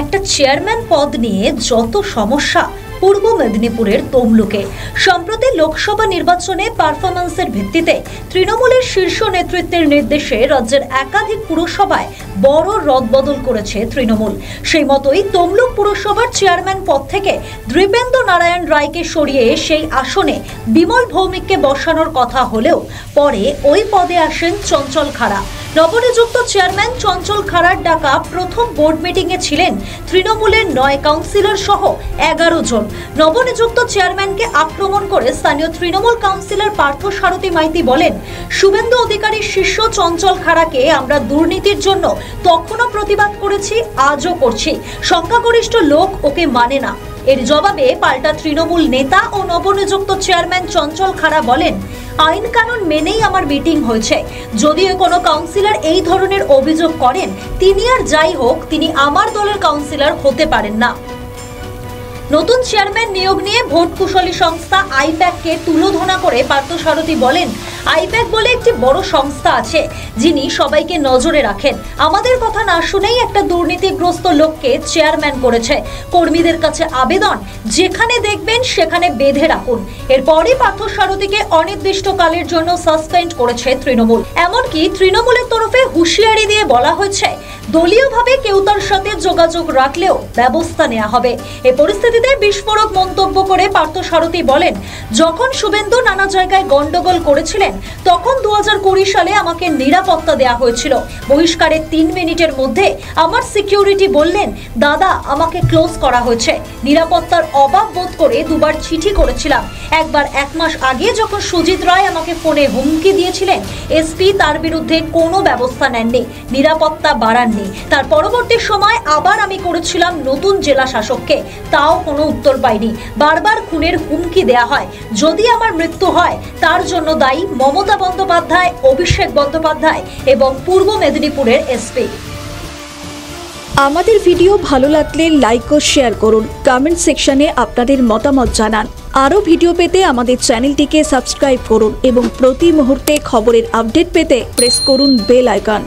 একটা চেয়ারম্যান পদ নিয়ে যত সমস্যা পূর্ব মেদিনীপুরের তমলুকে। সম্প্রতি লোকসভা নির্বাচনে পারফরম্যান্সের ভিত্তিতে তৃণমূলের শীর্ষ নেতৃত্বের নির্দেশে রাজ্যের একাধিক পুরসভায় বড় রদবদল করেছে তৃণমূল। সেই মতোই তমলুক পুরসভার চেয়ারম্যান পদ থেকে দীপেন্দ্র নারায়ণ রায়কে সরিয়ে সেই আসনে বিমল ভৌমিককে বসানোর কথা হলেও পরে ওই পদে আসেন চঞ্চল খাড়া। নবনিযুক্ত চেয়ারম্যান চঞ্চল খাড়ার ডাকা প্রথম বোর্ড মিটিংয়ে ছিলেন তৃণমূলের 9 কাউন্সিলর সহ 11 জন। নবনিযুক্ত চেয়ারম্যানকে আক্রমণ করে স্থানীয় তৃণমূল কাউন্সিলর পার্থ সারথী মাইতি বলেন, শুভেন্দু অধিকারীর শিষ্য চঞ্চল খাড়াকে আমরা দুর্নীতির জন্য তখনও প্রতিবাদ করেছি, আজও করছি। সংখ্যাগরিষ্ঠ লোক ওকে মানে না। এর জবাবে পাল্টা তৃণমূল নেতা ও নবনিযুক্ত চেয়ারম্যান চঞ্চল খাড়া বলেন, আইন কানুন মেনেই আমার মিটিং হয়েছে। যদিও কোনো কাউন্সিলর এই ধরনের অভিযোগ করেন, তিনি আর যাই হোক, তিনি আমার দলের কাউন্সিলর হতে পারেন না। নতুন চেয়ারম্যান নিয়োগ নিয়ে ভোট কুশলী সংস্থা আইপ্যাককে তুলোধনা করে পার্থ সারথী বলেন, আইপ্যাক বলে একটি বড় সংস্থা আছে যিনি সবাইকে নজরে রাখেন। আমাদের কথা না শুনেই একটা দুর্নীতিগ্রস্ত লোককে চেয়ারম্যান করেছে। কর্মীদের কাছে আবেদন, যেখানে দেখবেন সেখানে বেঁধে রাখুন। এরপরই পার্থ সারথীকে অনির্দিষ্টকালের জন্য সাসপেন্ড করেছে তৃণমূল। এমনকি তৃণমূলের তরফে হুঁশিয়ারি দিয়ে বলা হয়েছে, দলীয়ভাবে কেউ তার সাথে যোগাযোগ রাখলেও ব্যবস্থা নেওয়া হবে। এ পরিস্থিতিতে বিস্ফোরক মন্তব্য করে পার্থ সারথী বলেন, যখন শুভেন্দু নানা জায়গায় গন্ডগোল করেছিলেন তখন 2020 সালে আমাকে নিরাপত্তা দেওয়া হয়েছিল। বহিষ্কারের 3 মিনিটের মধ্যে আমার সিকিউরিটি বললেন, দাদা আমাকে ক্লোজ করা হয়েছে। নিরাপত্তার অভাব বোধ করে দুবার চিঠি করেছিলাম। একবার 1 মাস আগে যখন সুজিত রায় আমাকে ফোনে হুমকি দিয়েছিলেন, এসপি তার বিরুদ্ধে কোনো ব্যবস্থা নেননি, নিরাপত্তা বাড়াননি। তার পরবর্তী সময় আবার আমি করেছিলাম নতুন জেলা শাসককে, তাও কোনো উত্তর পাইনি। বারবার খুনের হুমকি দেয়া হয়। যদি আমার মৃত্যু হয় তার জন্য দায়ী মমতা বন্দ্যোপাধ্যায়, অভিষেক বন্দ্যোপাধ্যায় এবং পূর্ব মেদিনীপুরের এসপি। আমাদের ভিডিও ভালো লাগলে লাইক ও শেয়ার করুন। কমেন্ট সেকশনে আপনাদের মতামত জানান। আরও ভিডিও পেতে আমাদের চ্যানেলটিকে সাবস্ক্রাইব করুন এবং প্রতি মুহূর্তে খবরের আপডেট পেতে প্রেস করুন বেল আইকন।